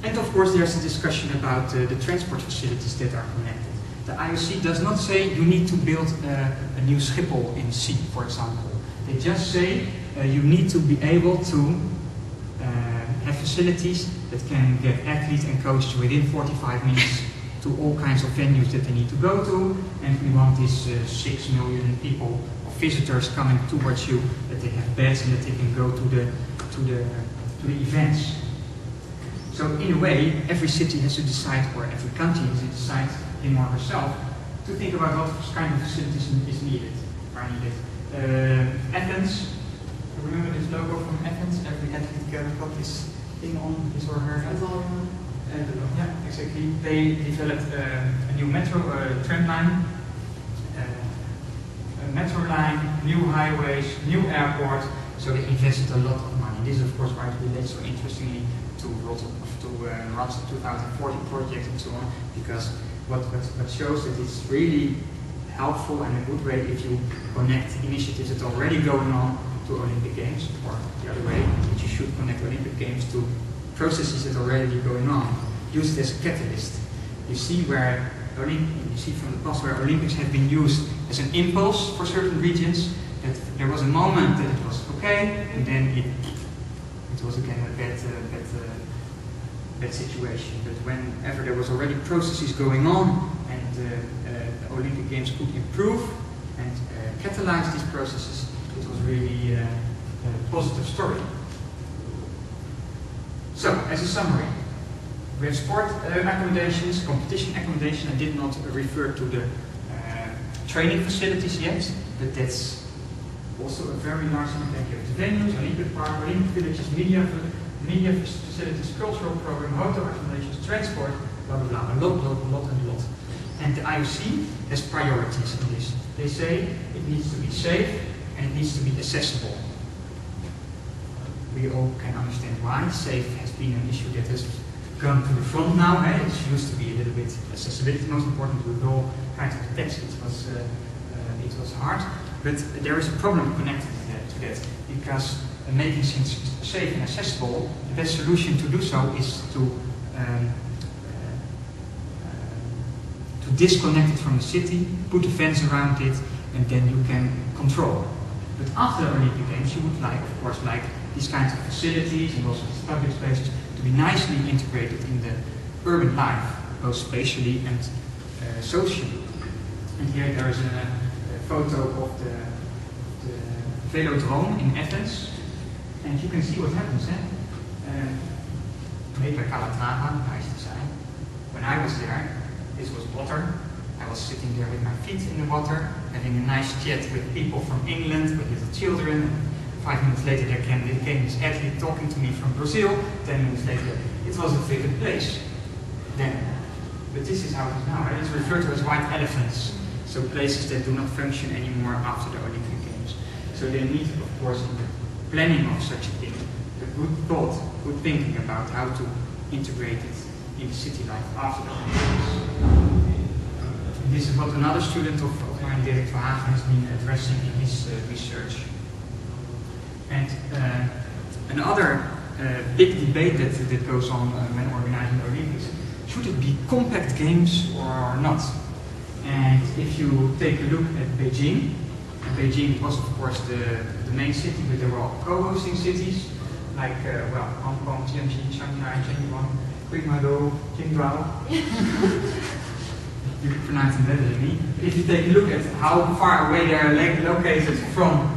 And of course there's a discussion about the transport facilities that are connected. The IOC does not say you need to build a new Schiphol in sea, for example. They just say you need to be able to have facilities that can get athletes and coaches within 45 minutes to all kinds of venues that they need to go to, and we want these 6 million people or visitors coming towards you, that they have beds and that they can go to the events. So in a way, every city has to decide, or every country has to decide him or herself, to think about what kind of facilities is needed. Athens, remember this logo from Athens? Every athlete got this thing on his or her head. Yeah, exactly. They developed a new metro tram line, a metro line, new highways, new airport. So they invested a lot of money. This, of course, why it relates so interestingly to Rotterdam 2040 project and so on, because what shows that it's really helpful and a good way if you connect initiatives that are already going on to Olympic Games, or the other way, that you should connect Olympic Games to processes that are already going on. Use it as a catalyst. You see where you see from the past where Olympics have been used as an impulse for certain regions. That there was a moment that it was okay, and then it was again a bad situation. But whenever there was already processes going on, and the Olympic Games could improve and catalyze these processes, it was really a positive story. So, as a summary, we have sport accommodations, competition accommodation. I did not refer to the training facilities yet, but that's also a very large impact. You have the venues, Olympic Park, Olympic villages, media facilities, cultural program, hotel accommodations, transport, blah blah blah, a lot. And the IOC has priorities in this. They say it needs to be safe and it needs to be accessible. We all can understand why. Safe has been an issue that has come to the front now. It used to be a little bit accessibility most important with all kinds of text. It was hard, but there is a problem connected to that because making things safe and accessible, the best solution to do so is to disconnect it from the city, put a fence around it, and then you can control. But after the Olympic Games, you would like, of course, like these kinds of facilities and also these public spaces to be nicely integrated in the urban life, both spatially and socially. And here there is a photo of the velodrome in Athens, and you can see what happens. Made by Calatrava, nice design. When I was there, this was water. I was sitting there with my feet in the water, having a nice chat with people from England, with little children. 5 minutes later there came this athlete talking to me from Brazil. 10 minutes later, it was a vivid place then. But this is how it is now. It's referred to as white elephants. So places that do not function anymore after the Olympic Games. So they need, of course, in the planning of such a thing, a good thought, good thinking about how to integrate it in the city life after the Olympics. This is what another student of mine, Dept, has been addressing in his research. And another big debate that goes on when organizing the Olympics, should it be compact games or not? And if you take a look at Beijing, Beijing was of course the main city, but there were all co-hosting cities, like Hong Kong, Tianjin, Shanghai, Shenyang, Qingdao, you pronounce it better than me. If you take a look at how far away they are located from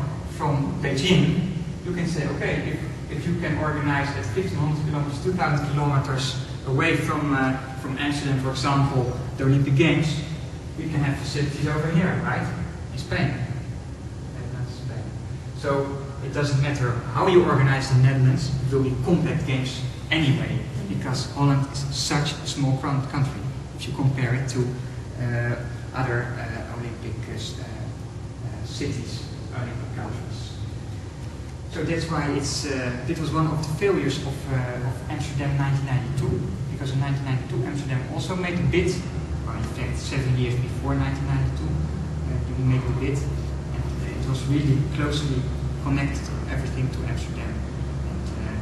Beijing, you can say, okay, if you can organize at 1,500 kilometers, 2,000 kilometers away from Amsterdam, for example, the Olympic Games, we can have facilities over here, right? In Spain. So it doesn't matter how you organize the Netherlands, it will be compact games anyway, because Holland is such a small country if you compare it to other Olympic cities, Olympic countries. So that's why it was one of the failures of Amsterdam 1992, because in 1992 Amsterdam also made a bid, well in fact 7 years before 1992, we made a bid, and it was really closely connected everything to Amsterdam. And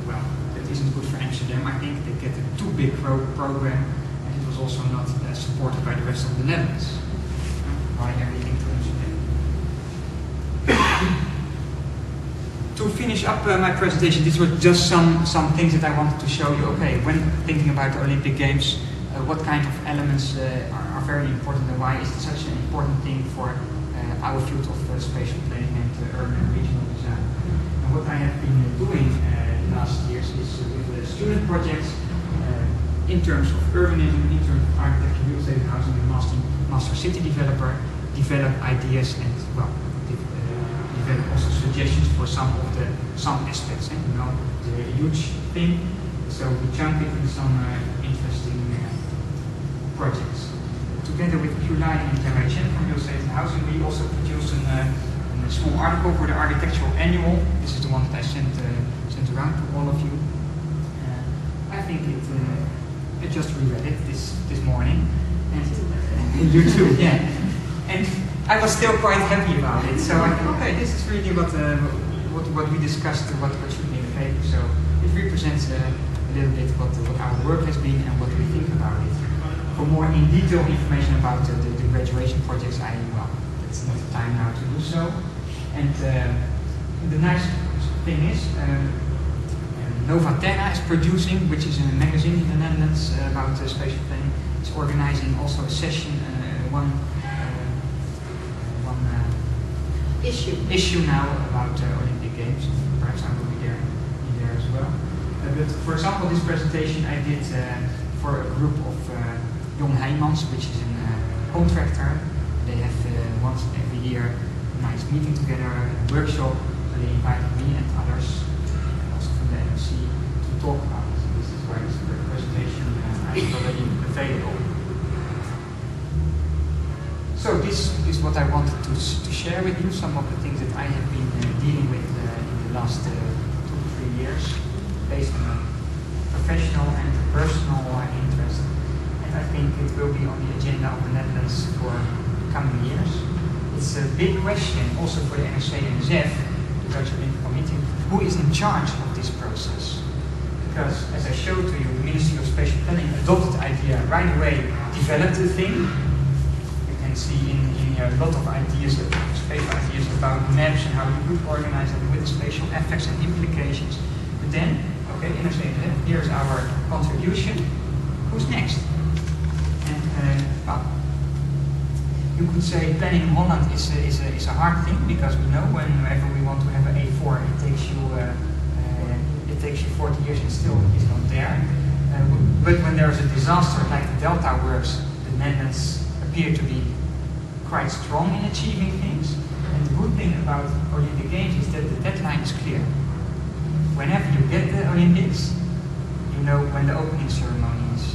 well, that isn't good for Amsterdam. I think they get a too big program, and it was also not supported by the rest of the Netherlands. Why everything to Amsterdam? To finish up my presentation, these were just some things that I wanted to show you. Okay, when thinking about the Olympic Games, what kind of elements are very important, and why is it such an important thing for our field of spatial planning and urban and regional design? And what I have been doing the last years is with student projects in terms of urbanism, in terms of architecture, real estate, housing, and master city developer, develop ideas and develop also suggestions for some aspects. You know, the huge thing. So we jump into some interesting projects. Together with Qlai and Jamai Chen from Real Estate and Housing, we also produced a small article for the Architectural Annual. This is the one that I sent around to all of you. I think I just reread it this morning, and you too, yeah. And I was still quite happy about it. So I thought, okay, this is really what we discussed, what should be in the paper. So it represents a little bit what our work has been and what we think about it. For more in detail information about the graduation projects, it's not the time now to do so. And the nice thing is, Nova Terra is producing, which is a magazine in the Netherlands about spatial planning. It's organizing also a session, one issue now about Olympic Games. Perhaps I will be there as well. But for example, this presentation I did for a group of young Heijmans, which is a contractor. They have once every year a nice meeting together, a workshop. They invited me and others, also from the NMC, to talk about it. This is why this presentation is already available. So this is what I wanted to share with you, some of the things that I have been dealing with in the last 2 to 3 years, based on a professional and a personal interest. And I think it will be on the agenda of the Netherlands for the coming years. It's a big question also for the NRC and ZEF, the Dutch Olympic Committee, who is in charge of this process. Because as I showed to you, the Ministry of Spatial Planning adopted the idea right away, developed the thing. And see in here a lot of ideas, spatial ideas about maps and how you could organize them with spatial effects and implications. But then, okay, here's our contribution. Who's next? And well, you could say planning in Holland is a hard thing, because we know whenever we want to have an A4, it takes you 40 years and still is not there. But when there is a disaster like the Delta works, the Netherlands appear to be quite strong in achieving things. And the good thing about Olympic Games is that the deadline is clear. Whenever you get the Olympics, you know when the opening ceremony is.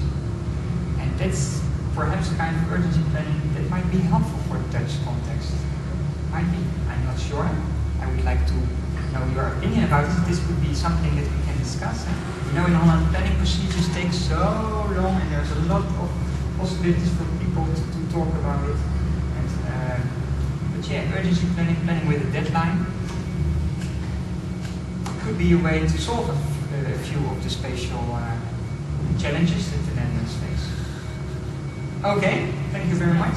And that's perhaps a kind of urgency planning that might be helpful for the Dutch context. Might be, I'm not sure. I would like to know your opinion about it. This would be something that we can discuss. You know, in Holland, planning procedures take so long, and there's a lot of possibilities for people to talk about it. But yeah, urgency planning with a deadline could be a way to solve a few of the spatial challenges that the Netherlands face. Okay, thank you very much.